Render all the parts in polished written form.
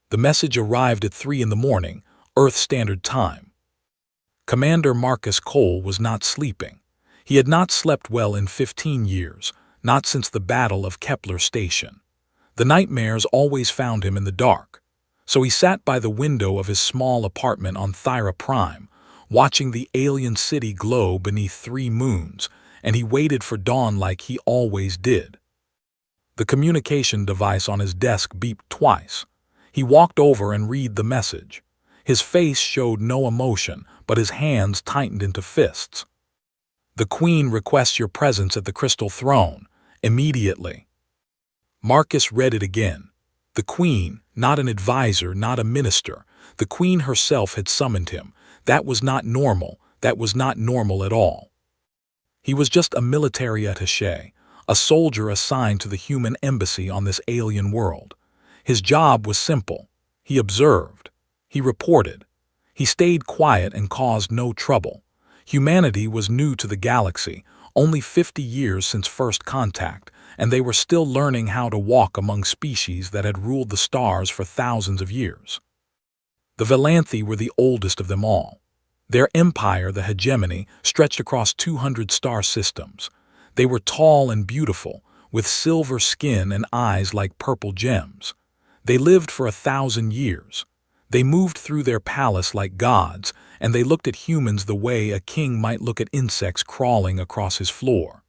The message arrived at 3 in the morning, Earth Standard Time. Commander Marcus Cole was not sleeping. He had not slept well in 15 years, not since the Battle of Kepler Station. The nightmares always found him in the dark. So he sat by the window of his small apartment on Thyra Prime, watching the alien city glow beneath 3 moons, and he waited for dawn like he always did. The communication device on his desk beeped twice. He walked over and read the message. His face showed no emotion, but his hands tightened into fists. "The Queen requests your presence at the Crystal Throne, immediately." Marcus read it again. The Queen, not an advisor, not a minister. The Queen herself had summoned him. That was not normal. That was not normal at all. He was just a military attaché, a soldier assigned to the human embassy on this alien world. His job was simple. He observed. He reported. He stayed quiet and caused no trouble. Humanity was new to the galaxy, only 50 years since first contact, and they were still learning how to walk among species that had ruled the stars for thousands of years. The Valanthi were the oldest of them all. Their empire, the hegemony, stretched across 200 star systems. They were tall and beautiful, with silver skin and eyes like purple gems. They lived for 1,000 years. They moved through their palace like gods, and they looked at humans the way a king might look at insects crawling across his floor.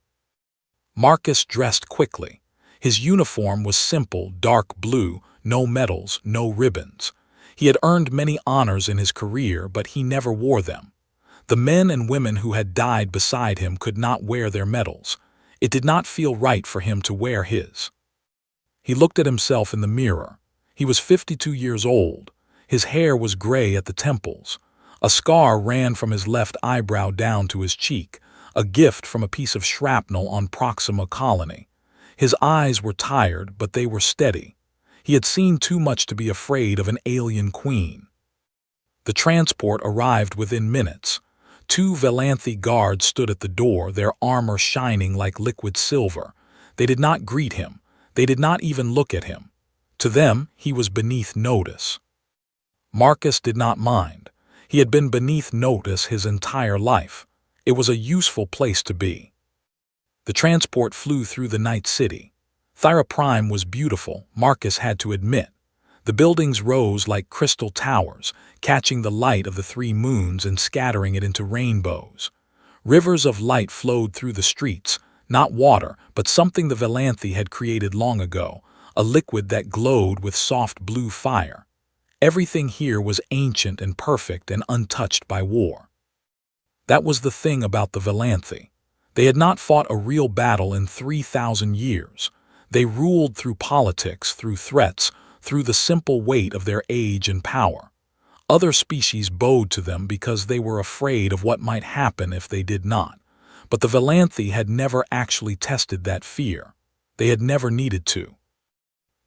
Marcus dressed quickly. His uniform was simple, dark blue, no medals, no ribbons. He had earned many honors in his career, but he never wore them. The men and women who had died beside him could not wear their medals. It did not feel right for him to wear his. He looked at himself in the mirror. He was 52 years old. His hair was gray at the temples. A scar ran from his left eyebrow down to his cheek, a gift from a piece of shrapnel on Proxima Colony. His eyes were tired, but they were steady. He had seen too much to be afraid of an alien queen. The transport arrived within minutes. 2 Valanthi guards stood at the door, their armor shining like liquid silver. They did not greet him. They did not even look at him. To them, he was beneath notice. Marcus did not mind. He had been beneath notice his entire life. It was a useful place to be. The transport flew through the night city. Thyra Prime was beautiful, Marcus had to admit. The buildings rose like crystal towers, catching the light of the 3 moons and scattering it into rainbows. Rivers of light flowed through the streets, not water, but something the Valanthi had created long ago, a liquid that glowed with soft blue fire. Everything here was ancient and perfect and untouched by war. That was the thing about the Valanthi. They had not fought a real battle in 3,000 years. They ruled through politics, through threats, through the simple weight of their age and power. Other species bowed to them because they were afraid of what might happen if they did not. But the Valanthi had never actually tested that fear. They had never needed to.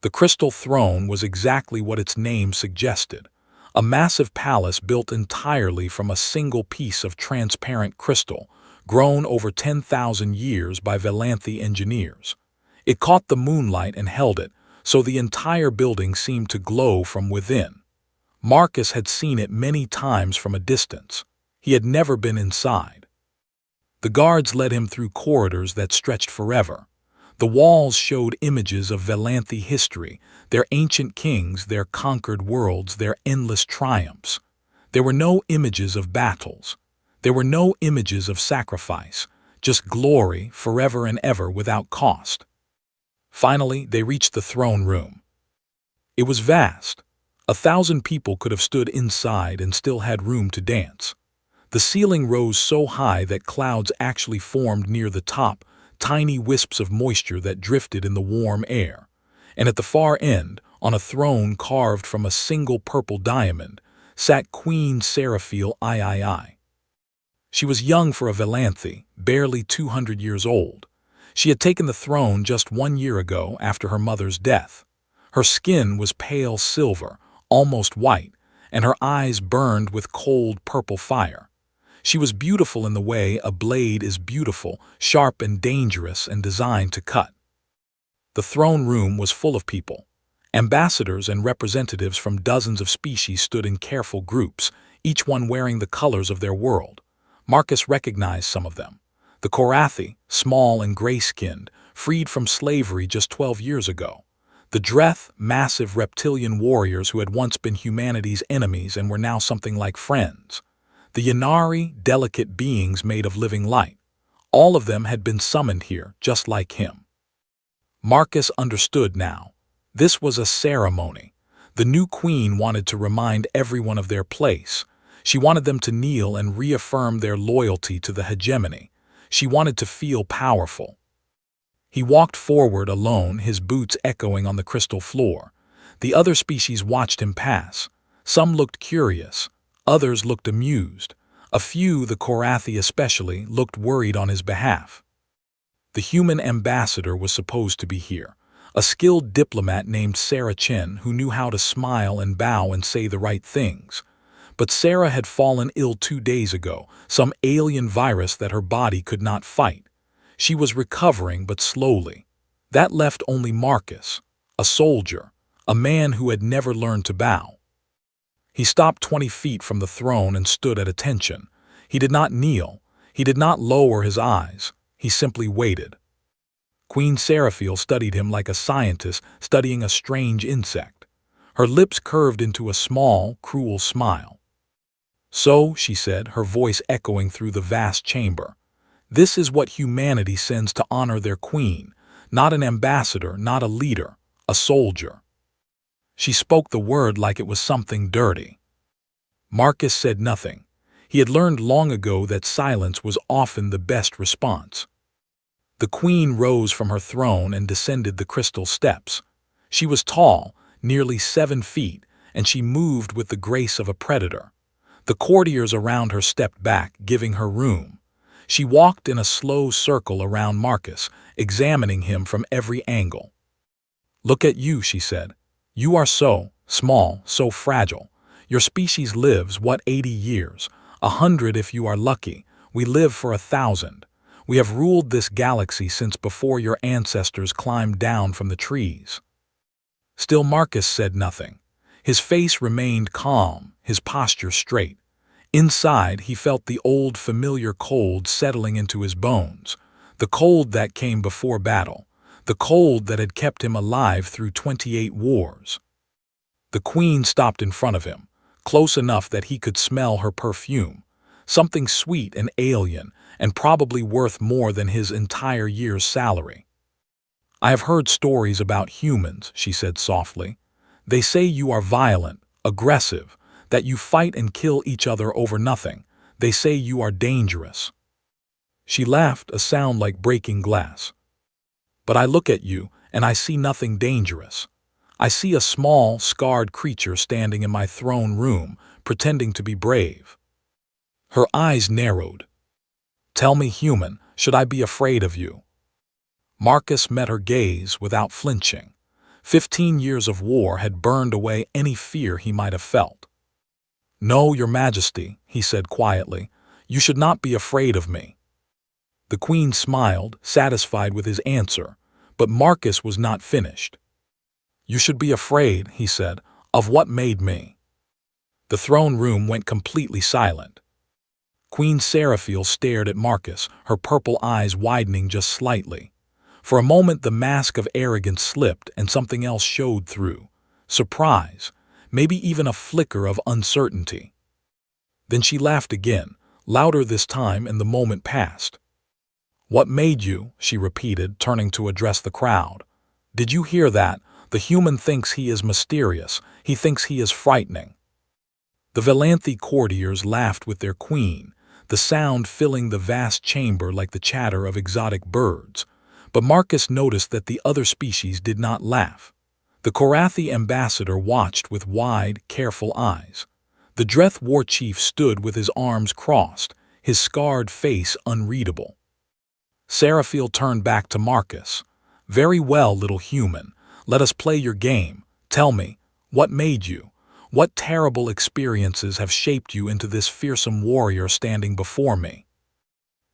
The Crystal Throne was exactly what its name suggested, a massive palace built entirely from a single piece of transparent crystal, grown over 10,000 years by Valanthi engineers. It caught the moonlight and held it, so the entire building seemed to glow from within. Marcus had seen it many times from a distance. He had never been inside. The guards led him through corridors that stretched forever. The walls showed images of Valanthi history, their ancient kings, their conquered worlds, their endless triumphs. There were no images of battles. There were no images of sacrifice, just glory forever and ever without cost. Finally, they reached the throne room. It was vast. 1,000 people could have stood inside and still had room to dance. The ceiling rose so high that clouds actually formed near the top, tiny wisps of moisture that drifted in the warm air. And at the far end, on a throne carved from a single purple diamond, sat Queen Seraphil III. She was young for a Valanthi, barely 200 years old. She had taken the throne just 1 year ago after her mother's death. Her skin was pale silver, almost white, and her eyes burned with cold purple fire. She was beautiful in the way a blade is beautiful, sharp and dangerous and designed to cut. The throne room was full of people. Ambassadors and representatives from dozens of species stood in careful groups, each one wearing the colors of their world. Marcus recognized some of them. The Korathi, small and gray-skinned, freed from slavery just 12 years ago. The Dreth, massive reptilian warriors who had once been humanity's enemies and were now something like friends. The Yanari, delicate beings made of living light. All of them had been summoned here, just like him. Marcus understood now. This was a ceremony. The new queen wanted to remind everyone of their place. She wanted them to kneel and reaffirm their loyalty to the hegemony. She wanted to feel powerful. He walked forward alone, his boots echoing on the crystal floor. The other species watched him pass. Some looked curious. Others looked amused. A few, the Korathi especially, looked worried on his behalf. The human ambassador was supposed to be here. A skilled diplomat named Sarah Chen who knew how to smile and bow and say the right things. But Sarah had fallen ill 2 days ago, some alien virus that her body could not fight. She was recovering, but slowly. That left only Marcus, a soldier, a man who had never learned to bow. He stopped 20 feet from the throne and stood at attention. He did not kneel. He did not lower his eyes. He simply waited. Queen Seraphil studied him like a scientist studying a strange insect. Her lips curved into a small, cruel smile. "So," she said, her voice echoing through the vast chamber, "this is what humanity sends to honor their queen, not an ambassador, not a leader, a soldier." She spoke the word like it was something dirty. Marcus said nothing. He had learned long ago that silence was often the best response. The queen rose from her throne and descended the crystal steps. She was tall, nearly 7 feet, and she moved with the grace of a predator. The courtiers around her stepped back, giving her room. She walked in a slow circle around Marcus, examining him from every angle. "Look at you," she said. "You are so small, so fragile. Your species lives, what, 80 years? 100 if you are lucky. We live for 1,000. We have ruled this galaxy since before your ancestors climbed down from the trees." Still Marcus said nothing. His face remained calm, his posture straight. Inside, he felt the old familiar cold settling into his bones, the cold that came before battle, the cold that had kept him alive through 28 wars. The queen stopped in front of him, close enough that he could smell her perfume, something sweet and alien, and probably worth more than his entire year's salary. "I have heard stories about humans," she said softly. "They say you are violent, aggressive, that you fight and kill each other over nothing. They say you are dangerous." She laughed, a sound like breaking glass. "But I look at you, and I see nothing dangerous. I see a small, scarred creature standing in my throne room, pretending to be brave." Her eyes narrowed. "Tell me, human, should I be afraid of you?" Marcus met her gaze without flinching. 15 years of war had burned away any fear he might have felt. "No, your majesty," he said quietly, "you should not be afraid of me." The queen smiled, satisfied with his answer, but Marcus was not finished. "You should be afraid," he said, "of what made me." The throne room went completely silent. Queen Seraphil stared at Marcus, her purple eyes widening just slightly. For a moment the mask of arrogance slipped and something else showed through. Surprise, maybe even a flicker of uncertainty. Then she laughed again, louder this time, and the moment passed. "What made you?" she repeated, turning to address the crowd. "Did you hear that? The human thinks he is mysterious. He thinks he is frightening." The Velanthi courtiers laughed with their queen, the sound filling the vast chamber like the chatter of exotic birds. But Marcus noticed that the other species did not laugh. The Korathi ambassador watched with wide, careful eyes. The Dreth war chief stood with his arms crossed, his scarred face unreadable. Seraphil turned back to Marcus. "Very well, little human. Let us play your game. Tell me, what made you? What terrible experiences have shaped you into this fearsome warrior standing before me?"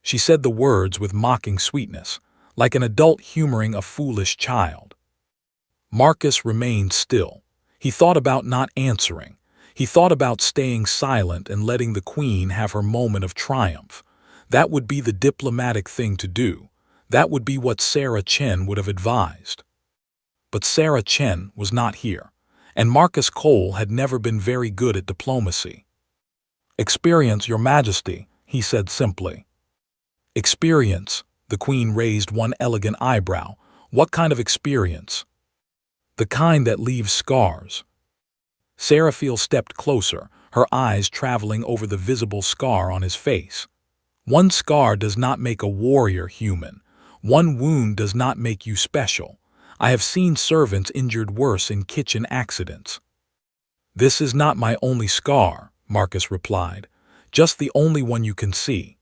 She said the words with mocking sweetness, like an adult humoring a foolish child. Marcus remained still. He thought about not answering. He thought about staying silent and letting the Queen have her moment of triumph. That would be the diplomatic thing to do. That would be what Sarah Chen would have advised. But Sarah Chen was not here, and Marcus Cole had never been very good at diplomacy. "Experience, Your Majesty," he said simply. "Experience?" The Queen raised one elegant eyebrow. "What kind of experience?" "The kind that leaves scars." Seraphil stepped closer, her eyes traveling over the visible scar on his face. "One scar does not make a warrior human. One wound does not make you special. I have seen servants injured worse in kitchen accidents." "This is not my only scar," Marcus replied. "Just the only one you can see."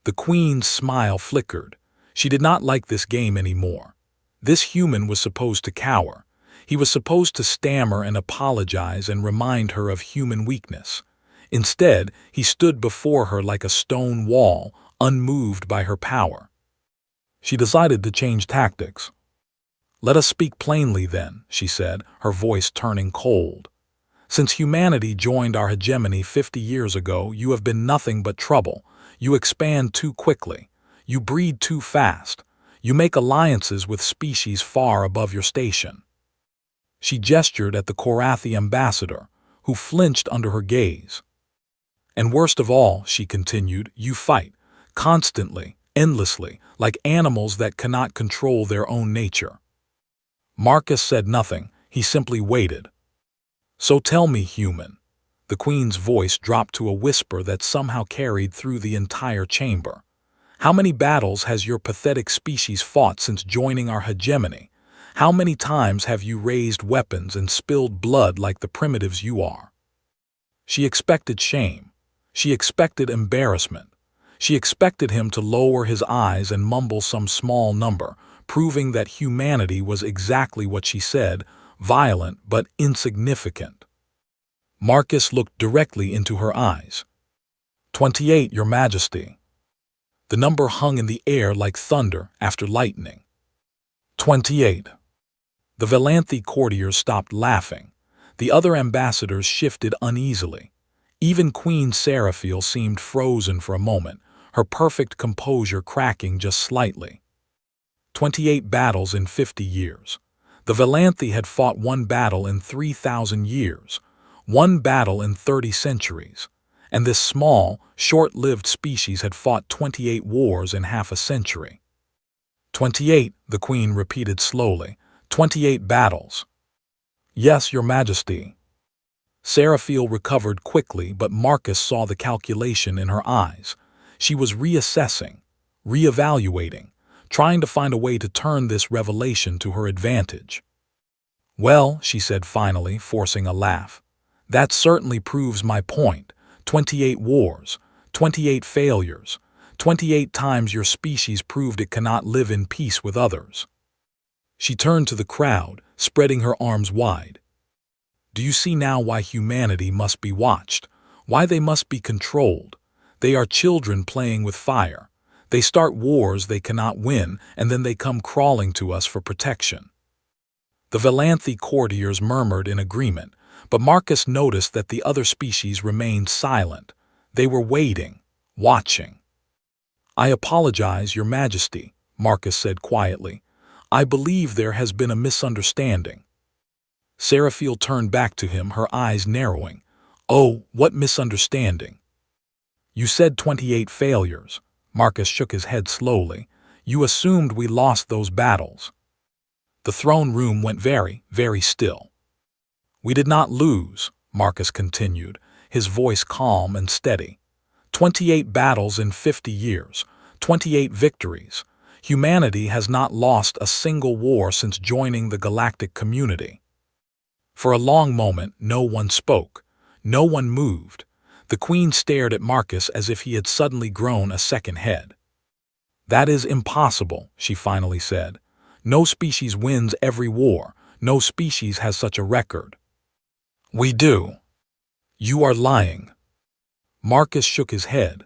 The Queen's smile flickered. She did not like this game anymore. This human was supposed to cower. He was supposed to stammer and apologize and remind her of human weakness. Instead, he stood before her like a stone wall, unmoved by her power. She decided to change tactics. "Let us speak plainly then," she said, her voice turning cold. "Since humanity joined our hegemony 50 years ago, you have been nothing but trouble. You expand too quickly. You breed too fast. You make alliances with species far above your station." She gestured at the Korathi ambassador, who flinched under her gaze. "And worst of all," she continued, "you fight, constantly, endlessly, like animals that cannot control their own nature." Marcus said nothing. He simply waited. "So tell me, human." The Queen's voice dropped to a whisper that somehow carried through the entire chamber. "How many battles has your pathetic species fought since joining our hegemony? How many times have you raised weapons and spilled blood like the primitives you are?" She expected shame. She expected embarrassment. She expected him to lower his eyes and mumble some small number, proving that humanity was exactly what she said, violent but insignificant. Marcus looked directly into her eyes. 28, Your Majesty." The number hung in the air like thunder after lightning. 28. The Valanthe courtiers stopped laughing. The other ambassadors shifted uneasily. Even Queen Seraphil seemed frozen for a moment, her perfect composure cracking just slightly. 28 battles in 50 years. The Valanthe had fought one battle in 3,000 years, one battle in 30 centuries, and this small, short-lived species had fought 28 wars in half a century. 28, the Queen repeated slowly. 28 battles. "Yes, Your Majesty." Seraphil recovered quickly, but Marcus saw the calculation in her eyes. She was reassessing, reevaluating, trying to find a way to turn this revelation to her advantage. "Well," she said finally, forcing a laugh, "that certainly proves my point. 28 wars, 28 failures, 28 times your species proved it cannot live in peace with others." She turned to the crowd, spreading her arms wide. "Do you see now why humanity must be watched? Why they must be controlled? They are children playing with fire. They start wars they cannot win, and then they come crawling to us for protection." The Valanthe courtiers murmured in agreement, but Marcus noticed that the other species remained silent. They were waiting, watching. "I apologize, Your Majesty," Marcus said quietly. "I believe there has been a misunderstanding." Seraphil turned back to him, her eyes narrowing. "Oh, what misunderstanding?" "You said 28 failures." Marcus shook his head slowly. "You assumed we lost those battles." The throne room went very, very still. "We did not lose," Marcus continued, his voice calm and steady. 28 battles in 50 years, 28 victories. Humanity has not lost a single war since joining the galactic community. For a long moment, no one spoke. No one moved. The Queen stared at Marcus as if he had suddenly grown a second head. "That is impossible," she finally said. "No species wins every war. No species has such a record." "We do." "You are lying." Marcus shook his head.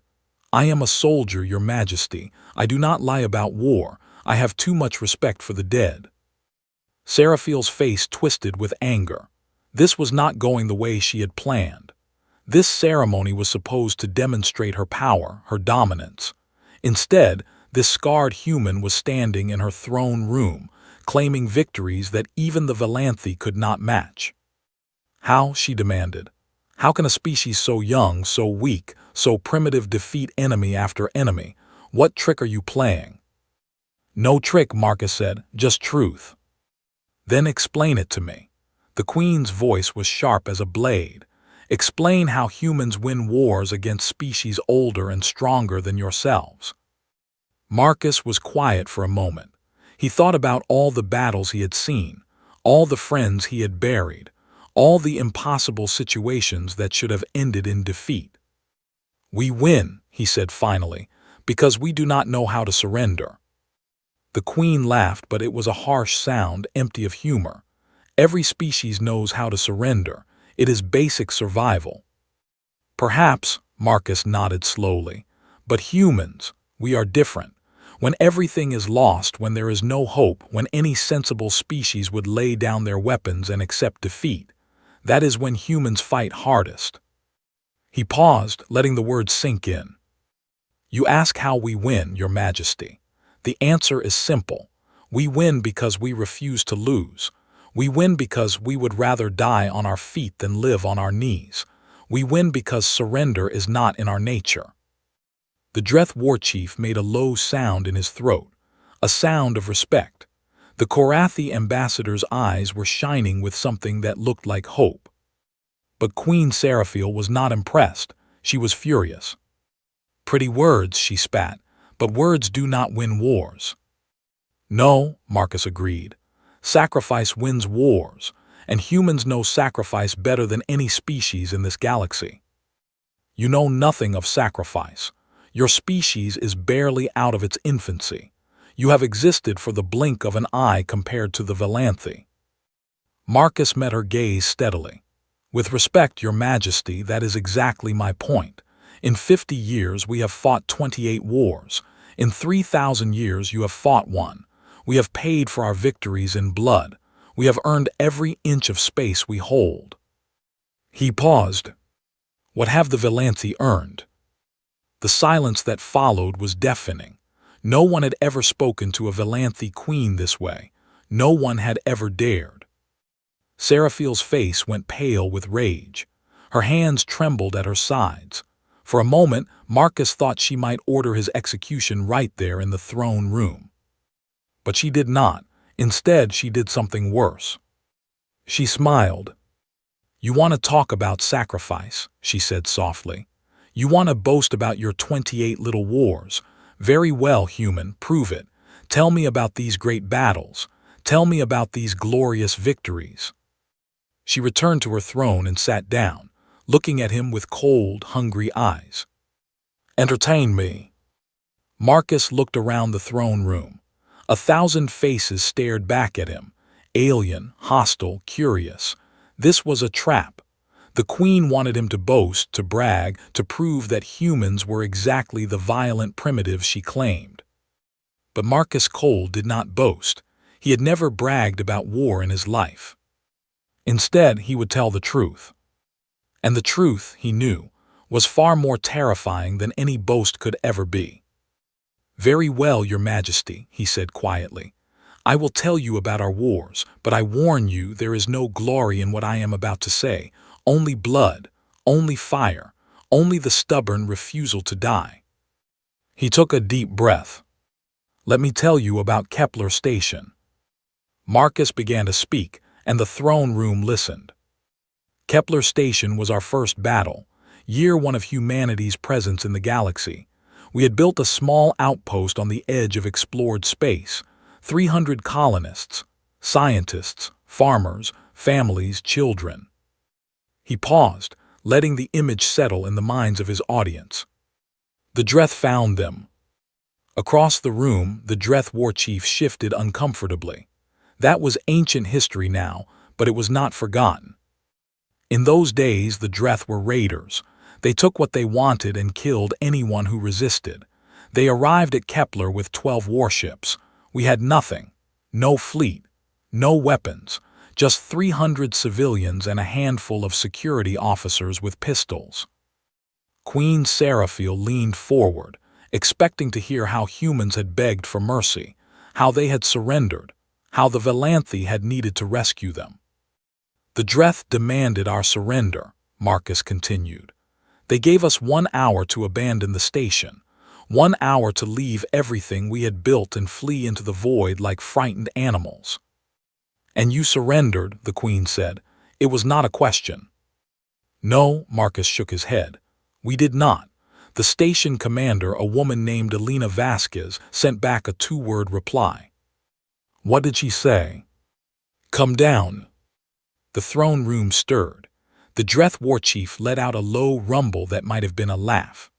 "I am a soldier, Your Majesty. I do not lie about war. I have too much respect for the dead." Seraphiel's face twisted with anger. This was not going the way she had planned. This ceremony was supposed to demonstrate her power, her dominance. Instead, this scarred human was standing in her throne room, claiming victories that even the Valanthe could not match. How, she demanded. How can a species so young, so weak, so primitive defeat enemy after enemy? What trick are you playing? No trick, Marcus said, just truth. Then explain it to me. The Queen's voice was sharp as a blade. Explain how humans win wars against species older and stronger than yourselves. Marcus was quiet for a moment. He thought about all the battles he had seen, all the friends he had buried, all the impossible situations that should have ended in defeat. We win, he said finally, because we do not know how to surrender. The Queen laughed, but it was a harsh sound, empty of humor. Every species knows how to surrender. It is basic survival. Perhaps, Marcus nodded slowly, but humans, we are different. When everything is lost, when there is no hope, when any sensible species would lay down their weapons and accept defeat, that is when humans fight hardest. He paused, letting the words sink in. You ask how we win, Your Majesty. The answer is simple. We win because we refuse to lose. We win because we would rather die on our feet than live on our knees. We win because surrender is not in our nature. The Dreth war chief made a low sound in his throat, a sound of respect. The Korathi ambassador's eyes were shining with something that looked like hope. But Queen Seraphiel was not impressed. She was furious. Pretty words, she spat, but words do not win wars. No, Marcus agreed. Sacrifice wins wars, and humans know sacrifice better than any species in this galaxy. You know nothing of sacrifice. Your species is barely out of its infancy. You have existed for the blink of an eye compared to the Valanthe. Marcus met her gaze steadily. With respect, Your Majesty, that is exactly my point. In 50 years we have fought 28 wars. In 3,000 years you have fought one. We have paid for our victories in blood. We have earned every inch of space we hold. He paused. What have the Valanthe earned? The silence that followed was deafening. No one had ever spoken to a Valanthe queen this way. No one had ever dared. Seraphiel's face went pale with rage. Her hands trembled at her sides. For a moment, Marcus thought she might order his execution right there in the throne room. But she did not. Instead, she did something worse. She smiled. You want to talk about sacrifice, she said softly. You want to boast about your 28 little wars. Very well, human, prove it. Tell me about these great battles. Tell me about these glorious victories. She returned to her throne and sat down, looking at him with cold, hungry eyes. Entertain me. Marcus looked around the throne room. 1,000 faces stared back at him, alien, hostile, curious. This was a trap. The Queen wanted him to boast, to brag, to prove that humans were exactly the violent primitives she claimed. But Marcus Cole did not boast. He had never bragged about war in his life. Instead, he would tell the truth. And the truth, he knew, was far more terrifying than any boast could ever be. Very well, Your Majesty, he said quietly. I will tell you about our wars, but I warn you there is no glory in what I am about to say. Only blood, only fire, only the stubborn refusal to die. He took a deep breath. Let me tell you about Kepler Station. Marcus began to speak, and the throne room listened. Kepler Station was our first battle, year one of humanity's presence in the galaxy. We had built a small outpost on the edge of explored space, 300 colonists, scientists, farmers, families, children. He paused, letting the image settle in the minds of his audience. The Dreth found them. Across the room, the Dreth war chief shifted uncomfortably. That was ancient history now, but it was not forgotten. In those days, the Dreth were raiders. They took what they wanted and killed anyone who resisted. They arrived at Kepler with 12 warships. We had nothing. No fleet. No weapons, just 300 civilians and a handful of security officers with pistols. Queen Seraphiel leaned forward, expecting to hear how humans had begged for mercy, how they had surrendered, how the Valanthi had needed to rescue them. The Dreth demanded our surrender, Marcus continued. They gave us 1 hour to abandon the station, 1 hour to leave everything we had built and flee into the void like frightened animals. And you surrendered, the Queen said. It was not a question. No, Marcus shook his head. We did not. The station commander, a woman named Elena Vasquez, sent back a 2-word reply. What did she say? Come down. The throne room stirred. The Dreth war chief let out a low rumble that might have been a laugh.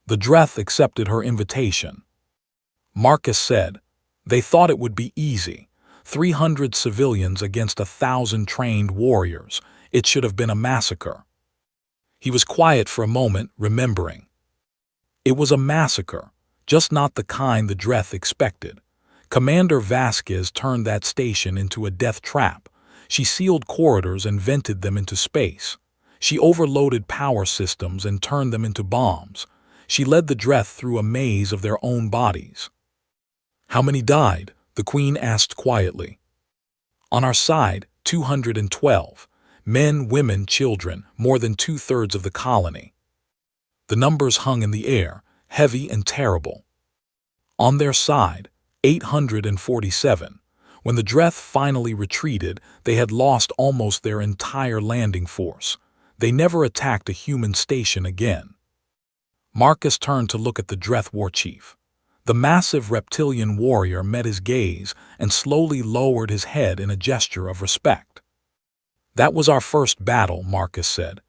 The Dreth accepted her invitation. Marcus said, they thought it would be easy. 300 civilians against 1,000 trained warriors. It should have been a massacre. He was quiet for a moment, remembering. It was a massacre, just not the kind the Dreth expected. Commander Vasquez turned that station into a death trap. She sealed corridors and vented them into space. She overloaded power systems and turned them into bombs. She led the Dreth through a maze of their own bodies. How many died? The Queen asked quietly. On our side, 212. Men, women, children, more than 2/3 of the colony. The numbers hung in the air, heavy and terrible. On their side, 847. When the Dreth finally retreated, they had lost almost their entire landing force. They never attacked a human station again. Marcus turned to look at the Dreth war chief. The massive reptilian warrior met his gaze and slowly lowered his head in a gesture of respect. That was our first battle, Marcus said.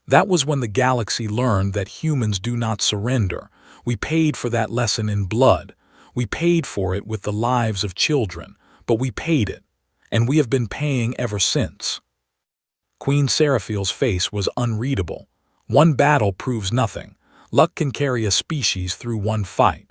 That was when the galaxy learned that humans do not surrender. We paid for that lesson in blood. We paid for it with the lives of children, but we paid it, and we have been paying ever since. Queen Seraphiel's face was unreadable. One battle proves nothing. Luck can carry a species through one fight.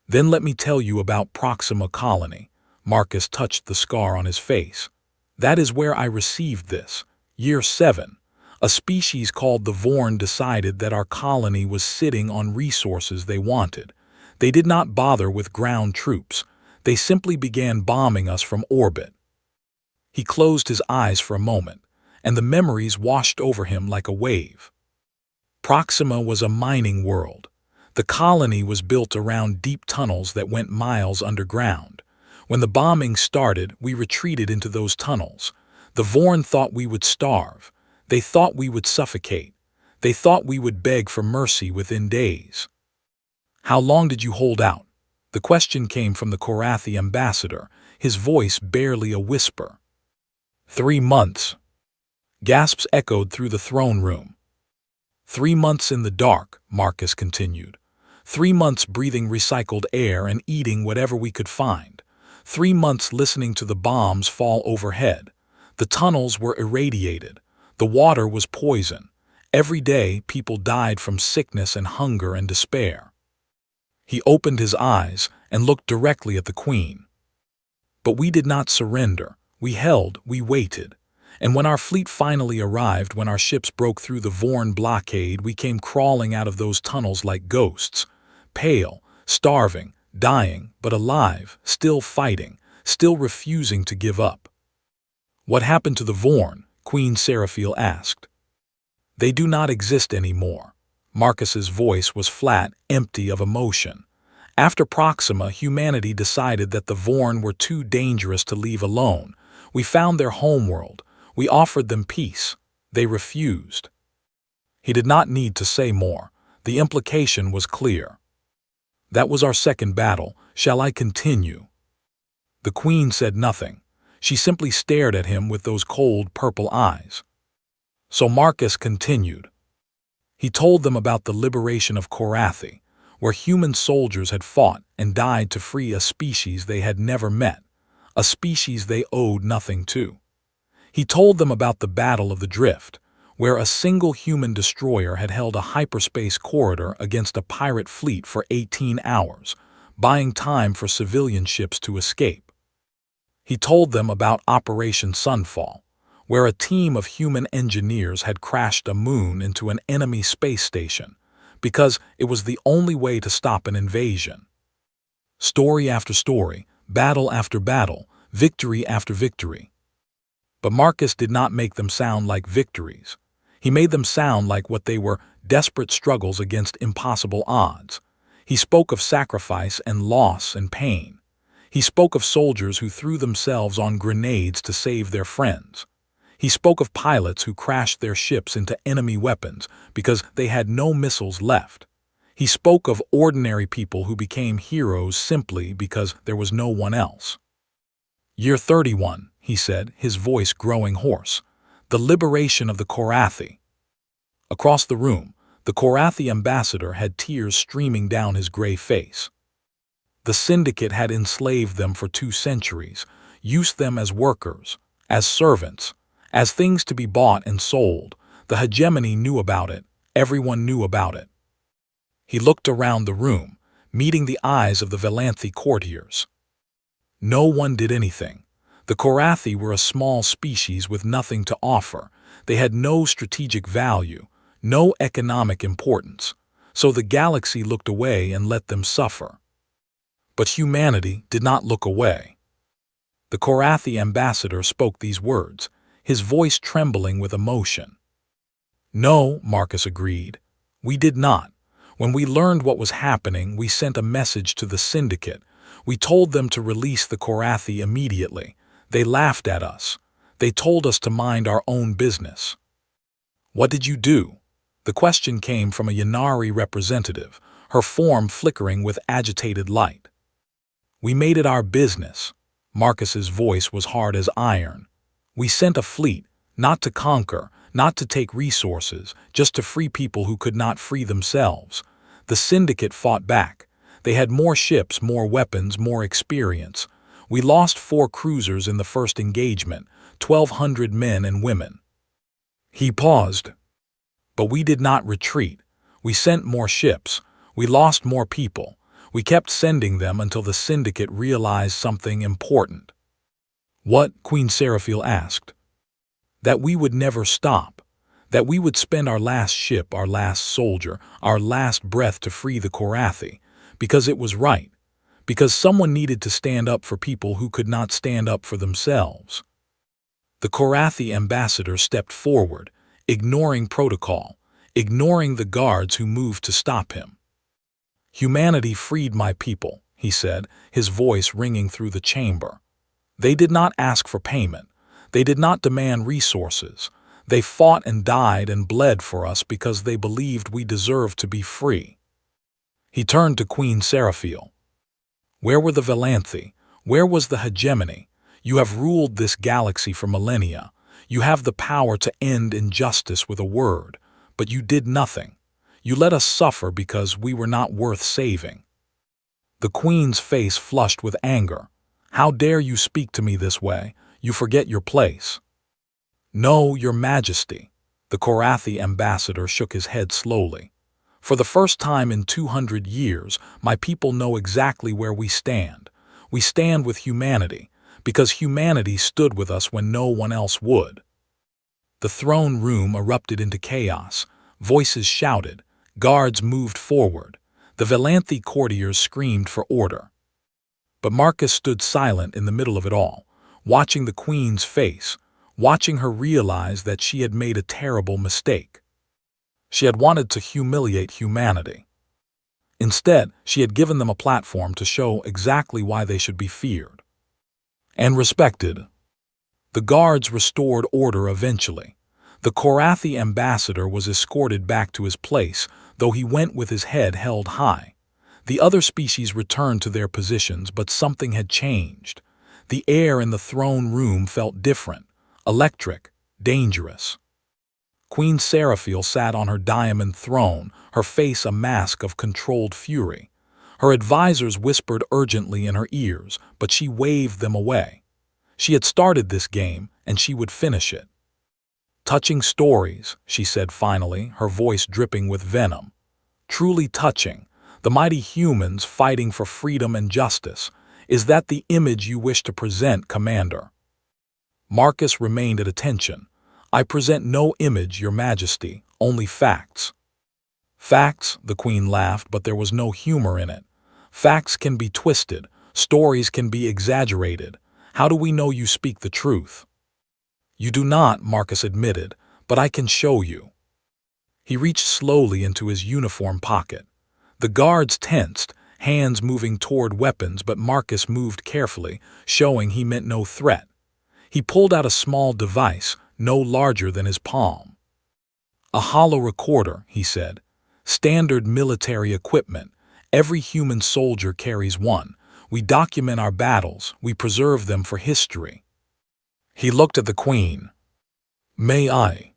Then let me tell you about Proxima Colony. Marcus touched the scar on his face. That is where I received this. Year 7. A species called the Vorn decided that our colony was sitting on resources they wanted. They did not bother with ground troops. They simply began bombing us from orbit. He closed his eyes for a moment, and the memories washed over him like a wave. Proxima was a mining world. The colony was built around deep tunnels that went miles underground. When the bombing started, we retreated into those tunnels. The Vorn thought we would starve. They thought we would suffocate. They thought we would beg for mercy within days. How long did you hold out? The question came from the Korathi ambassador, his voice barely a whisper. 3 months. Gasps echoed through the throne room. 3 months in the dark, Marcus continued. 3 months breathing recycled air and eating whatever we could find. 3 months listening to the bombs fall overhead. The tunnels were irradiated. The water was poison. Every day, people died from sickness and hunger and despair. He opened his eyes and looked directly at the Queen. But we did not surrender. We held, we waited. And when our fleet finally arrived, when our ships broke through the Vorn blockade, we came crawling out of those tunnels like ghosts. Pale, starving, dying, but alive, still fighting, still refusing to give up. What happened to the Vorn? Queen Seraphiel asked. They do not exist anymore. Marcus's voice was flat, empty of emotion. After Proxima, humanity decided that the Vorn were too dangerous to leave alone. We found their homeworld. We offered them peace. They refused. He did not need to say more. The implication was clear. That was our second battle. Shall I continue? The Queen said nothing. She simply stared at him with those cold purple eyes. So Marcus continued. He told them about the liberation of Korathi, where human soldiers had fought and died to free a species they had never met, a species they owed nothing to. He told them about the Battle of the Drift, where a single human destroyer had held a hyperspace corridor against a pirate fleet for 18 hours, buying time for civilian ships to escape. He told them about Operation Sunfall, where a team of human engineers had crashed a moon into an enemy space station because it was the only way to stop an invasion. Story after story, battle after battle, victory after victory. But Marcus did not make them sound like victories. He made them sound like what they were: desperate struggles against impossible odds. He spoke of sacrifice and loss and pain. He spoke of soldiers who threw themselves on grenades to save their friends. He spoke of pilots who crashed their ships into enemy weapons because they had no missiles left. He spoke of ordinary people who became heroes simply because there was no one else. Year 31, he said, his voice growing hoarse. The liberation of the Korathi. Across the room, the Korathi ambassador had tears streaming down his gray face. The syndicate had enslaved them for 2 centuries, used them as workers, as servants, as things to be bought and sold. The hegemony knew about it. Everyone knew about it. He looked around the room, meeting the eyes of the Valanthi courtiers. No one did anything. The Korathi were a small species with nothing to offer. They had no strategic value, no economic importance. So the galaxy looked away and let them suffer. But humanity did not look away. The Korathi ambassador spoke these words, his voice trembling with emotion. No, Marcus agreed. We did not. When we learned what was happening, we sent a message to the syndicate. We told them to release the Korathi immediately. They laughed at us. They told us to mind our own business. What did you do? The question came from a Yanari representative, her form flickering with agitated light. We made it our business. Marcus's voice was hard as iron. We sent a fleet, not to conquer, not to take resources, just to free people who could not free themselves. The syndicate fought back. They had more ships, more weapons, more experience. We lost 4 cruisers in the first engagement, 1,200 men and women. He paused. But we did not retreat. We sent more ships. We lost more people. We kept sending them until the syndicate realized something important. What? Queen Seraphil asked. That we would never stop. That we would spend our last ship, our last soldier, our last breath to free the Korathi. Because it was right. Because someone needed to stand up for people who could not stand up for themselves. The Korathi ambassador stepped forward, ignoring protocol, ignoring the guards who moved to stop him. Humanity freed my people, he said, his voice ringing through the chamber. They did not ask for payment. They did not demand resources. They fought and died and bled for us because they believed we deserved to be free. He turned to Queen Seraphil. Where were the Valanthi? Where was the hegemony? You have ruled this galaxy for millennia. You have the power to end injustice with a word, but you did nothing. You let us suffer because we were not worth saving. The Queen's face flushed with anger. How dare you speak to me this way? You forget your place. No, Your Majesty. The Korathi ambassador shook his head slowly. For the first time in 200 years, my people know exactly where we stand. We stand with humanity, because humanity stood with us when no one else would. The throne room erupted into chaos. Voices shouted. Guards moved forward. The Valanthi courtiers screamed for order. But Marcus stood silent in the middle of it all, watching the Queen's face, watching her realize that she had made a terrible mistake. She had wanted to humiliate humanity. Instead, she had given them a platform to show exactly why they should be feared and respected. The guards restored order eventually. The Korathi ambassador was escorted back to his place, though he went with his head held high. The other species returned to their positions, but something had changed. The air in the throne room felt different, electric, dangerous. Queen Seraphil sat on her diamond throne, her face a mask of controlled fury. Her advisors whispered urgently in her ears, but she waved them away. She had started this game, and she would finish it. Touching stories, she said finally, her voice dripping with venom. Truly touching. The mighty humans fighting for freedom and justice. Is that the image you wish to present, Commander? Marcus remained at attention. I present no image, Your Majesty, only facts. Facts, the Queen laughed, but there was no humor in it. Facts can be twisted. Stories can be exaggerated. How do we know you speak the truth? You do not, Marcus admitted, but I can show you. He reached slowly into his uniform pocket. The guards tensed, hands moving toward weapons, but Marcus moved carefully, showing he meant no threat. He pulled out a small device, no larger than his palm. A hollow recorder, he said. Standard military equipment. Every human soldier carries one. We document our battles. We preserve them for history. He looked at the Queen. May I?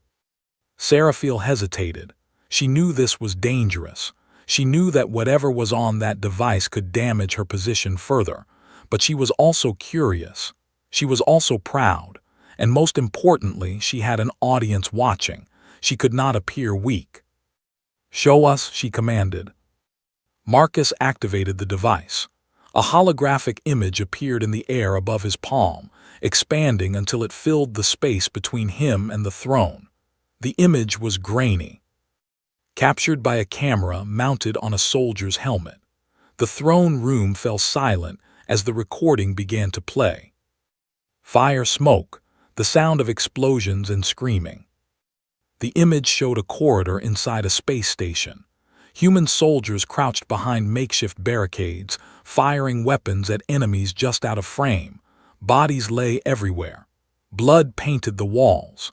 Seraphil hesitated. She knew this was dangerous. She knew that whatever was on that device could damage her position further. But she was also curious. She was also proud. And most importantly, she had an audience watching. She could not appear weak. Show us, she commanded. Marcus activated the device. A holographic image appeared in the air above his palm, expanding until it filled the space between him and the throne. The image was grainy, captured by a camera mounted on a soldier's helmet. The throne room fell silent as the recording began to play. Fire, smoke, the sound of explosions and screaming. The image showed a corridor inside a space station. Human soldiers crouched behind makeshift barricades, firing weapons at enemies just out of frame. Bodies lay everywhere. Blood painted the walls.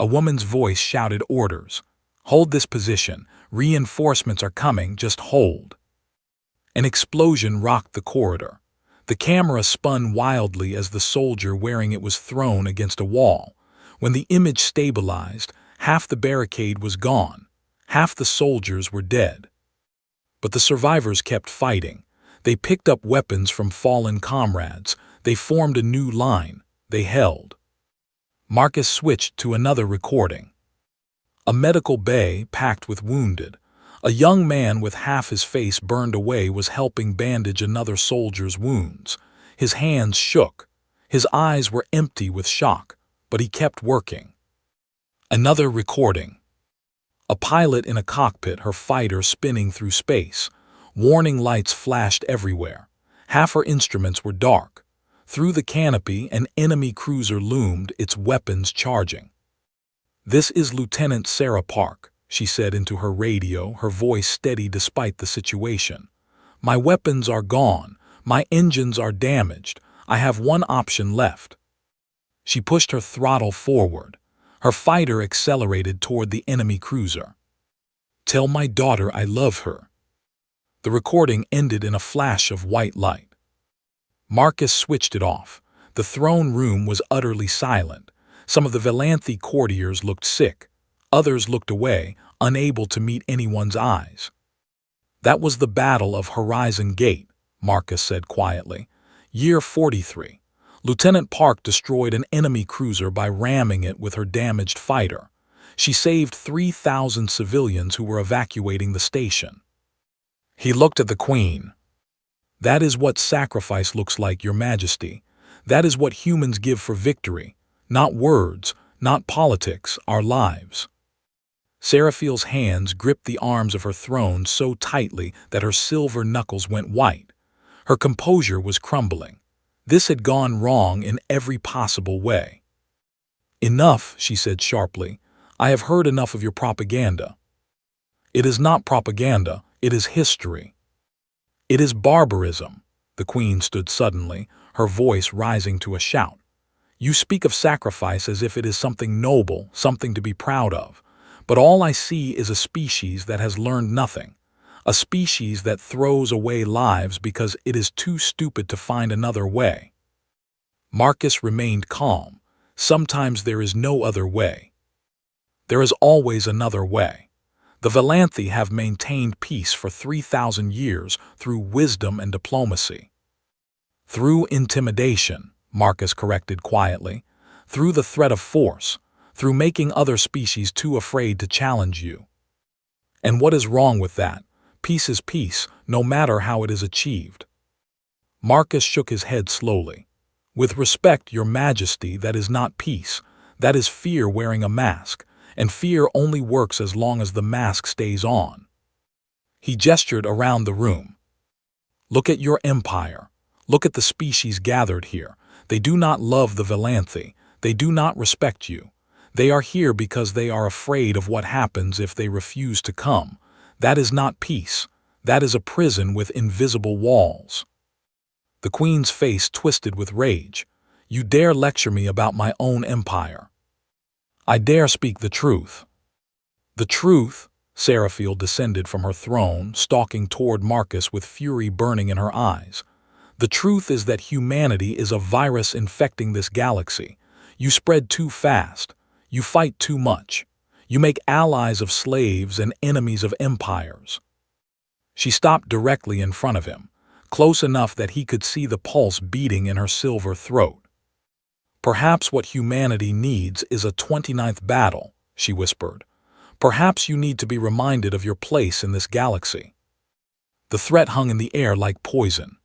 A woman's voice shouted orders. Hold this position. Reinforcements are coming. Just hold. An explosion rocked the corridor. The camera spun wildly as the soldier wearing it was thrown against a wall. When the image stabilized, half the barricade was gone. Half the soldiers were dead. But the survivors kept fighting. They picked up weapons from fallen comrades. They formed a new line. They held. Marcus switched to another recording. A medical bay packed with wounded. A young man with half his face burned away was helping bandage another soldier's wounds. His hands shook. His eyes were empty with shock, but he kept working. Another recording. A pilot in a cockpit, her fighter spinning through space. Warning lights flashed everywhere. Half her instruments were dark. Through the canopy, an enemy cruiser loomed, its weapons charging. This is Lieutenant Sarah Park, she said into her radio, her voice steady despite the situation. My weapons are gone. My engines are damaged. I have one option left. She pushed her throttle forward. Her fighter accelerated toward the enemy cruiser. Tell my daughter I love her. The recording ended in a flash of white light. Marcus switched it off. The throne room was utterly silent. Some of the Velanthi courtiers looked sick. Others looked away, unable to meet anyone's eyes. That was the Battle of Horizon Gate, Marcus said quietly. Year 43. Lieutenant Park destroyed an enemy cruiser by ramming it with her damaged fighter. She saved 3,000 civilians who were evacuating the station. He looked at the Queen. That is what sacrifice looks like, Your Majesty. That is what humans give for victory. Not words, not politics, our lives. Seraphil's hands gripped the arms of her throne so tightly that her silver knuckles went white. Her composure was crumbling. This had gone wrong in every possible way. Enough, she said sharply. I have heard enough of your propaganda. It is not propaganda, it is history. It is barbarism. The Queen stood suddenly, her voice rising to a shout. You speak of sacrifice as if it is something noble, something to be proud of. But all I see is a species that has learned nothing. A species that throws away lives because it is too stupid to find another way. Marcus remained calm. Sometimes there is no other way. There is always another way. The Velanthi have maintained peace for 3,000 years through wisdom and diplomacy. Through intimidation, Marcus corrected quietly. Through the threat of force. Through making other species too afraid to challenge you. And what is wrong with that? Peace is peace, no matter how it is achieved. Marcus shook his head slowly. With respect, Your Majesty, that is not peace. That is fear wearing a mask, and fear only works as long as the mask stays on. He gestured around the room. Look at your empire. Look at the species gathered here. They do not love the Velanthe. They do not respect you. They are here because they are afraid of what happens if they refuse to come. That is not peace. That is a prison with invisible walls. The Queen's face twisted with rage. You dare lecture me about my own empire? I dare speak the truth. The truth? Seraphil descended from her throne, stalking toward Marcus with fury burning in her eyes. The truth is that humanity is a virus infecting this galaxy. You spread too fast. You fight too much. You make allies of slaves and enemies of empires. She stopped directly in front of him, close enough that he could see the pulse beating in her silver throat. Perhaps what humanity needs is a 29th battle, she whispered. Perhaps you need to be reminded of your place in this galaxy. The threat hung in the air like poison.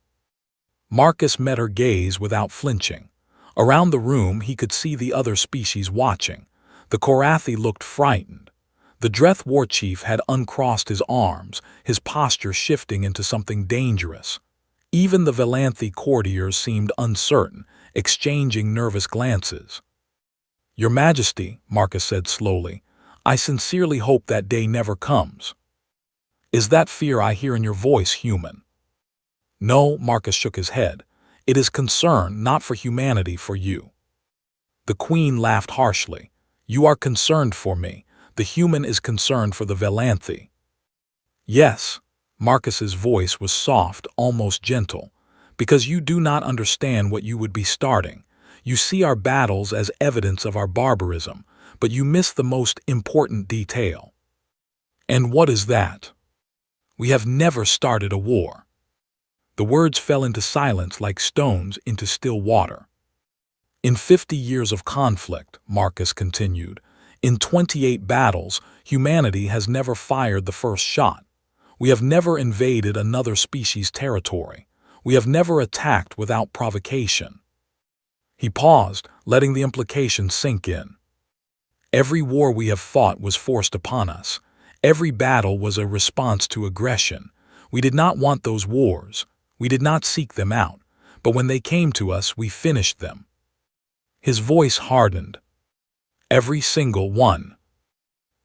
Marcus met her gaze without flinching. Around the room he could see the other species watching. The Korathi looked frightened. The Dreth war chief had uncrossed his arms, his posture shifting into something dangerous. Even the Velanthe courtiers seemed uncertain, exchanging nervous glances. Your Majesty, Marcus said slowly, I sincerely hope that day never comes. Is that fear I hear in your voice human? No, Marcus shook his head. It is concern, not for humanity, for you. The Queen laughed harshly. You are concerned for me. The human is concerned for the Velanthe. Yes, Marcus's voice was soft, almost gentle, because you do not understand what you would be starting. You see our battles as evidence of our barbarism, but you miss the most important detail. And what is that? We have never started a war. The words fell into silence like stones into still water. In 50 years of conflict, Marcus continued, in 28 battles, humanity has never fired the first shot. We have never invaded another species' territory. We have never attacked without provocation. He paused, letting the implication sink in. Every war we have fought was forced upon us. Every battle was a response to aggression. We did not want those wars. We did not seek them out. But when they came to us, we finished them. His voice hardened. Every single one.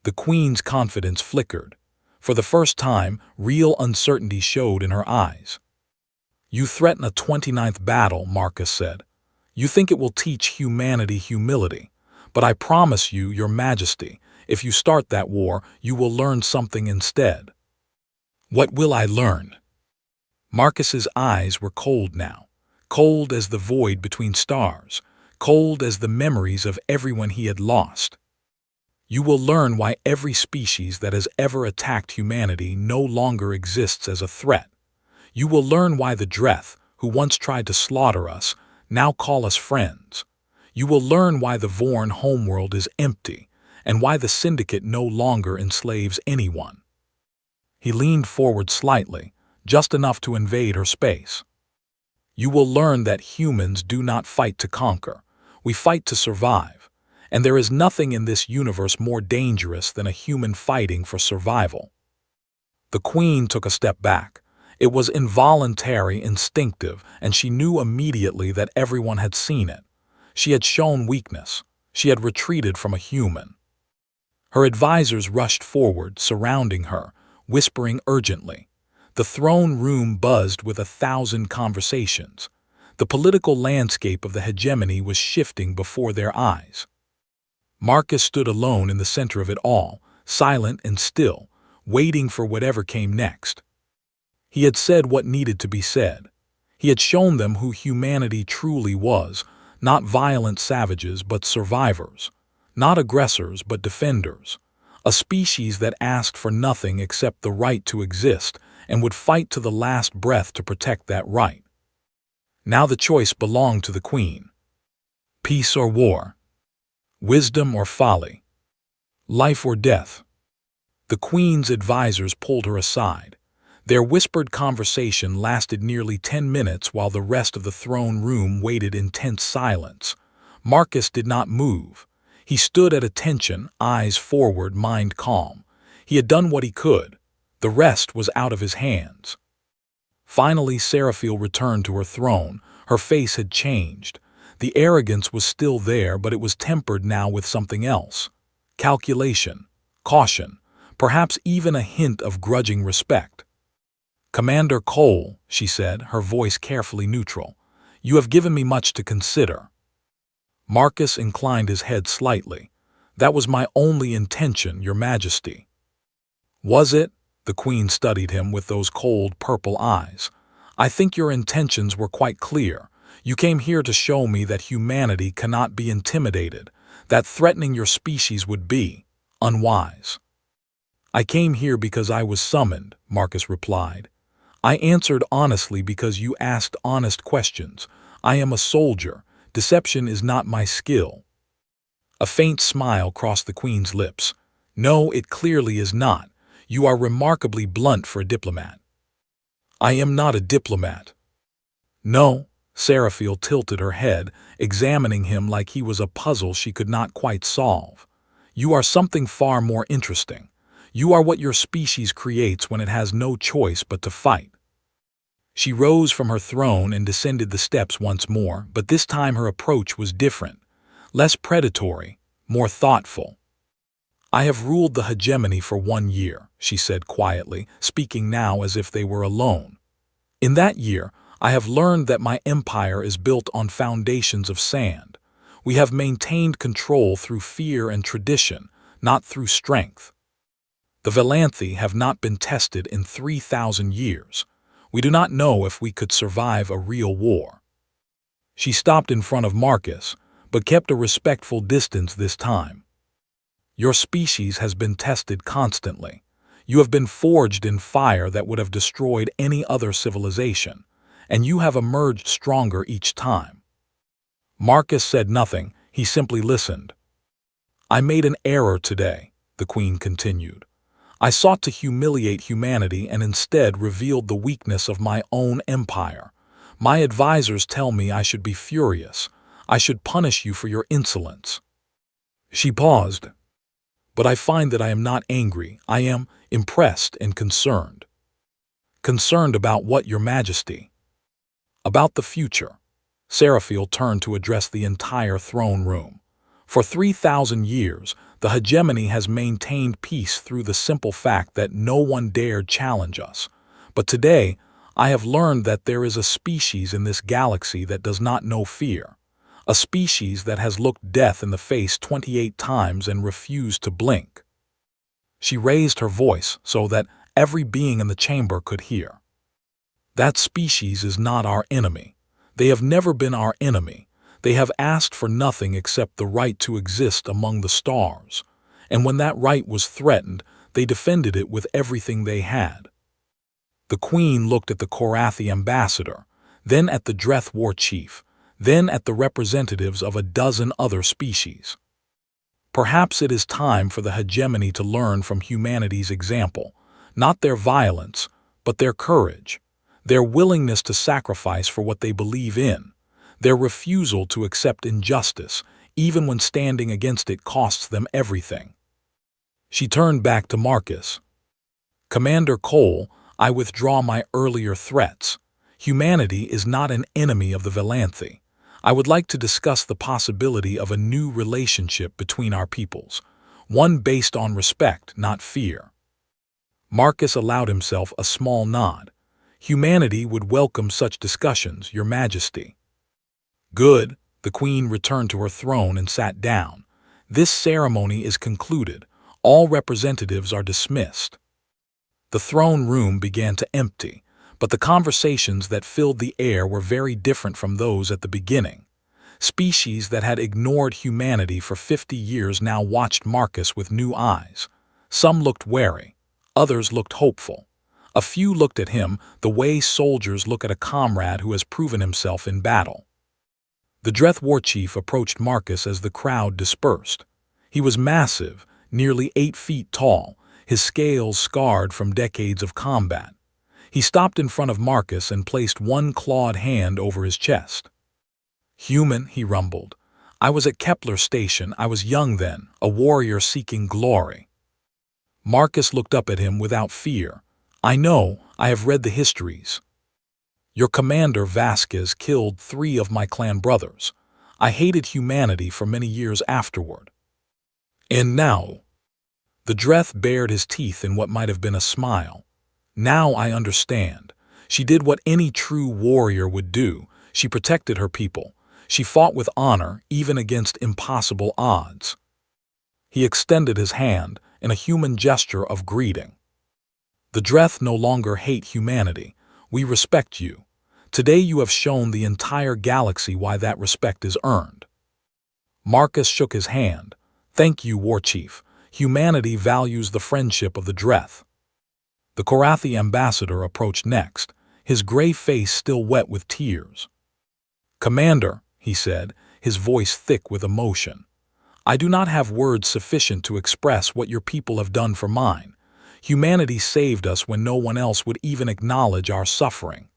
The Queen's confidence flickered. For the first time, real uncertainty showed in her eyes. You threaten a 29th battle, Marcus said. You think it will teach humanity humility. But I promise you, Your Majesty, if you start that war, you will learn something instead. What will I learn? Marcus's eyes were cold now, cold as the void between stars, cold as the memories of everyone he had lost. You will learn why every species that has ever attacked humanity no longer exists as a threat. You will learn why the Dreth, who once tried to slaughter us, now call us friends. You will learn why the Vorn homeworld is empty, and why the Syndicate no longer enslaves anyone. He leaned forward slightly, just enough to invade her space. You will learn that humans do not fight to conquer. We fight to survive. And there is nothing in this universe more dangerous than a human fighting for survival. The Queen took a step back. It was involuntary, instinctive, and she knew immediately that everyone had seen it. She had shown weakness. She had retreated from a human. Her advisors rushed forward, surrounding her, whispering urgently. The throne room buzzed with 1,000 conversations. The political landscape of the hegemony was shifting before their eyes. Marcus stood alone in the center of it all, silent and still, waiting for whatever came next. He had said what needed to be said. He had shown them who humanity truly was, not violent savages but survivors, not aggressors but defenders, a species that asked for nothing except the right to exist and would fight to the last breath to protect that right. Now the choice belonged to the Queen. Peace or war? Wisdom or folly? Life or death? The Queen's advisors pulled her aside. Their whispered conversation lasted nearly 10 minutes while the rest of the throne room waited in tense silence. Marcus did not move. He stood at attention, eyes forward, mind calm. He had done what he could. The rest was out of his hands. Finally, Seraphil returned to her throne. Her face had changed. The arrogance was still there, but it was tempered now with something else. Calculation, caution, perhaps even a hint of grudging respect. "Commander Cole," she said, her voice carefully neutral, "you have given me much to consider." Marcus inclined his head slightly. "That was my only intention, Your Majesty." "Was it?" The Queen studied him with those cold purple eyes. "I think your intentions were quite clear. You came here to show me that humanity cannot be intimidated, that threatening your species would be unwise." "I came here because I was summoned," Marcus replied. "I answered honestly because you asked honest questions. I am a soldier. Deception is not my skill." A faint smile crossed the Queen's lips. "No, it clearly is not. You are remarkably blunt for a diplomat." "I am not a diplomat." "No." Seraphil tilted her head, examining him like he was a puzzle she could not quite solve. "You are something far more interesting. You are what your species creates when it has no choice but to fight." She rose from her throne and descended the steps once more, but this time her approach was different, less predatory, more thoughtful. "I have ruled the hegemony for 1 year," she said quietly, speaking now as if they were alone. "In that year, I have learned that my empire is built on foundations of sand. We have maintained control through fear and tradition, not through strength. The Valanthi have not been tested in 3,000 years. We do not know if we could survive a real war." She stopped in front of Marcus, but kept a respectful distance this time. "Your species has been tested constantly. You have been forged in fire that would have destroyed any other civilization, and you have emerged stronger each time." Marcus said nothing, he simply listened. "I made an error today," the Queen continued. "I sought to humiliate humanity and instead revealed the weakness of my own empire. My advisors tell me I should be furious. I should punish you for your insolence." She paused. "But I find that I am not angry. I am impressed and concerned." "Concerned about what, Your Majesty?" "About the future." Seraphil turned to address the entire throne room. "For 3,000 years, the hegemony has maintained peace through the simple fact that no one dared challenge us. But today, I have learned that there is a species in this galaxy that does not know fear. A species that has looked death in the face 28 times and refused to blink." She raised her voice so that every being in the chamber could hear. "That species is not our enemy. They have never been our enemy. They have asked for nothing except the right to exist among the stars. And when that right was threatened, they defended it with everything they had." The Queen looked at the Korathi ambassador, then at the Dreth war chief, then at the representatives of a dozen other species. "Perhaps it is time for the hegemony to learn from humanity's example, not their violence, but their courage, their willingness to sacrifice for what they believe in, their refusal to accept injustice, even when standing against it costs them everything." She turned back to Marcus. "Commander Cole, I withdraw my earlier threats. Humanity is not an enemy of the Valanthi. I would like to discuss the possibility of a new relationship between our peoples, one based on respect, not fear." Marcus allowed himself a small nod. "Humanity would welcome such discussions, Your Majesty." "Good." The Queen returned to her throne and sat down. "This ceremony is concluded. All representatives are dismissed." The throne room began to empty, but the conversations that filled the air were very different from those at the beginning. Species that had ignored humanity for 50 years now watched Marcus with new eyes. Some looked wary, others looked hopeful. A few looked at him the way soldiers look at a comrade who has proven himself in battle. The Dreth war chief approached Marcus as the crowd dispersed. He was massive, nearly 8 feet tall, his scales scarred from decades of combat. He stopped in front of Marcus and placed one clawed hand over his chest. "Human," he rumbled. "I was at Kepler Station. I was young then, a warrior seeking glory." Marcus looked up at him without fear. "I know. I have read the histories. Your commander Vasquez killed 3 of my clan brothers. I hated humanity for many years afterward. And now—" The Dreth bared his teeth in what might have been a smile. "Now I understand. She did what any true warrior would do. She protected her people. She fought with honor, even against impossible odds." He extended his hand in a human gesture of greeting. "The Dreth no longer hate humanity. We respect you. Today you have shown the entire galaxy why that respect is earned." Marcus shook his hand. "Thank you, War Chief. Humanity values the friendship of the Dreth." The Korathi ambassador approached next, his gray face still wet with tears. "Commander," he said, his voice thick with emotion, "I do not have words sufficient to express what your people have done for mine. Humanity saved us when no one else would even acknowledge our suffering."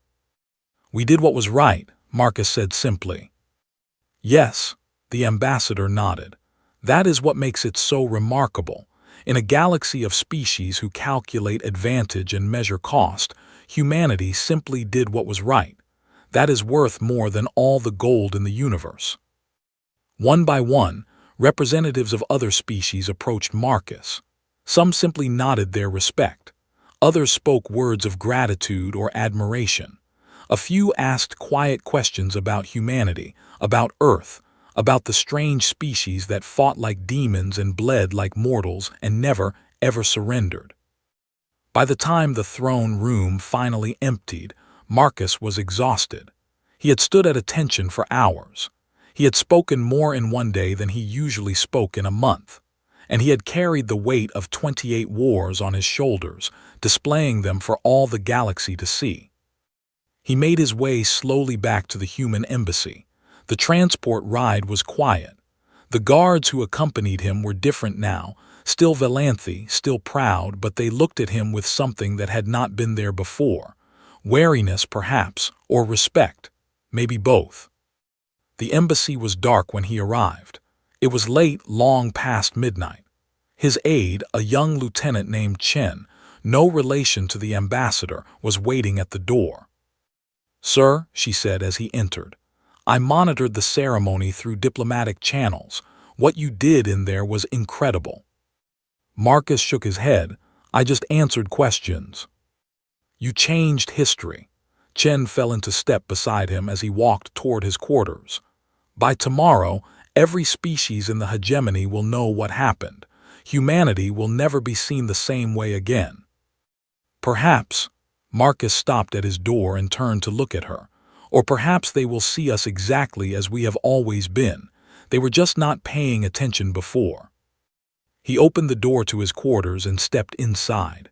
"We did what was right," Marcus said simply. "Yes," the ambassador nodded. "That is what makes it so remarkable. In a galaxy of species who calculate advantage and measure cost, humanity simply did what was right. That is worth more than all the gold in the universe." One by one, representatives of other species approached Marcus. Some simply nodded their respect. Others spoke words of gratitude or admiration. A few asked quiet questions about humanity, about Earth, about the strange species that fought like demons and bled like mortals and never, ever surrendered. By the time the throne room finally emptied, Marcus was exhausted. He had stood at attention for hours. He had spoken more in one day than he usually spoke in a month. And he had carried the weight of 28 wars on his shoulders, displaying them for all the galaxy to see. He made his way slowly back to the human embassy. The transport ride was quiet. The guards who accompanied him were different now, still Valanthe, still proud, but they looked at him with something that had not been there before. Wariness, perhaps, or respect, maybe both. The embassy was dark when he arrived. It was late, long past midnight. His aide, a young lieutenant named Chen, no relation to the ambassador, was waiting at the door. "Sir," she said as he entered, "I monitored the ceremony through diplomatic channels. What you did in there was incredible." Marcus shook his head. "I just answered questions." "You changed history." Chen fell into step beside him as he walked toward his quarters. "By tomorrow, every species in the hegemony will know what happened. Humanity will never be seen the same way again." "Perhaps," Marcus stopped at his door and turned to look at her, "or perhaps they will see us exactly as we have always been. They were just not paying attention before." He opened the door to his quarters and stepped inside.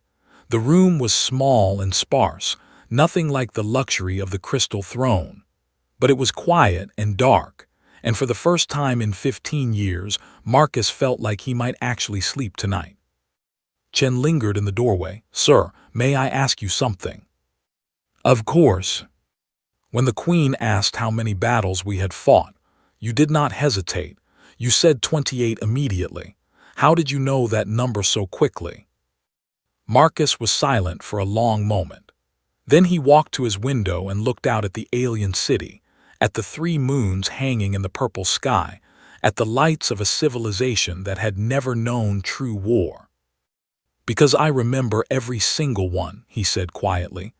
The room was small and sparse, nothing like the luxury of the crystal throne. But it was quiet and dark, and for the first time in 15 years, Marcus felt like he might actually sleep tonight. Chen lingered in the doorway. "Sir, may I ask you something?" "Of course." "When the Queen asked how many battles we had fought, you did not hesitate. You said 28 immediately. How did you know that number so quickly?" Marcus was silent for a long moment. Then he walked to his window and looked out at the alien city, at the 3 moons hanging in the purple sky, at the lights of a civilization that had never known true war. "Because I remember every single one," he said quietly.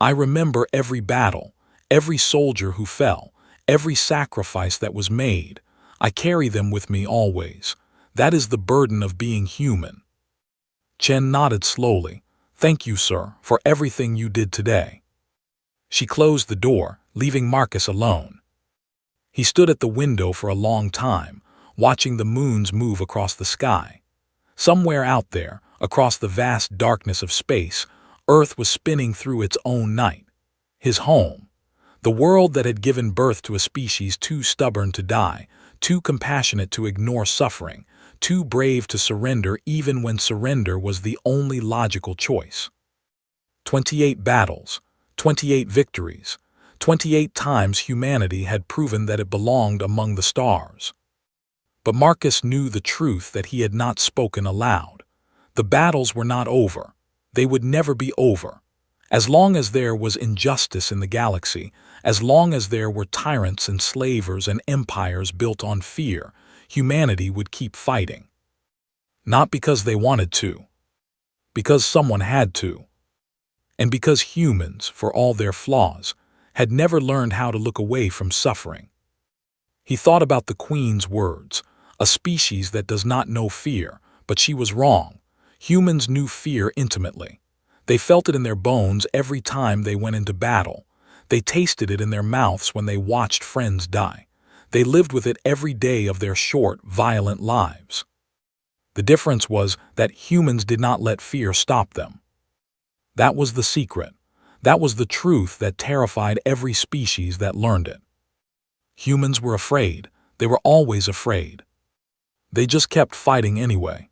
"I remember every battle, every soldier who fell, every sacrifice that was made. I carry them with me always. That is the burden of being human." Chen nodded slowly. "Thank you, sir, for everything you did today." She closed the door, leaving Marcus alone. He stood at the window for a long time, watching the moons move across the sky. Somewhere out there, across the vast darkness of space, Earth was spinning through its own night. His home. The world that had given birth to a species too stubborn to die, too compassionate to ignore suffering, too brave to surrender even when surrender was the only logical choice. 28 battles, 28 victories. 28 times humanity had proven that it belonged among the stars. But Marcus knew the truth that he had not spoken aloud. The battles were not over. They would never be over. As long as there was injustice in the galaxy, as long as there were tyrants and slavers and empires built on fear, humanity would keep fighting. Not because they wanted to, because someone had to. And because humans, for all their flaws, had never learned how to look away from suffering. He thought about the Queen's words, a species that does not know fear, but she was wrong. Humans knew fear intimately. They felt it in their bones every time they went into battle. They tasted it in their mouths when they watched friends die. They lived with it every day of their short, violent lives. The difference was that humans did not let fear stop them. That was the secret. That was the truth that terrified every species that learned it. Humans were afraid. They were always afraid. They just kept fighting anyway.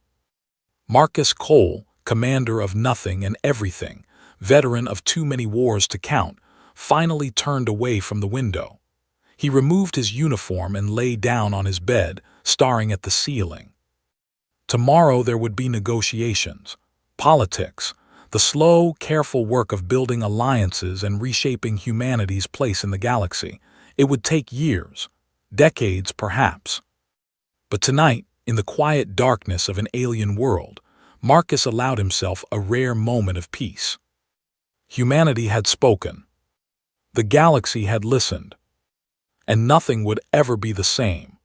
Marcus Cole, commander of nothing and everything, veteran of too many wars to count, finally turned away from the window. He removed his uniform and lay down on his bed, staring at the ceiling. Tomorrow there would be negotiations, politics, the slow, careful work of building alliances and reshaping humanity's place in the galaxy. It would take years, decades perhaps. But tonight, in the quiet darkness of an alien world, Marcus allowed himself a rare moment of peace. Humanity had spoken. The galaxy had listened. And nothing would ever be the same.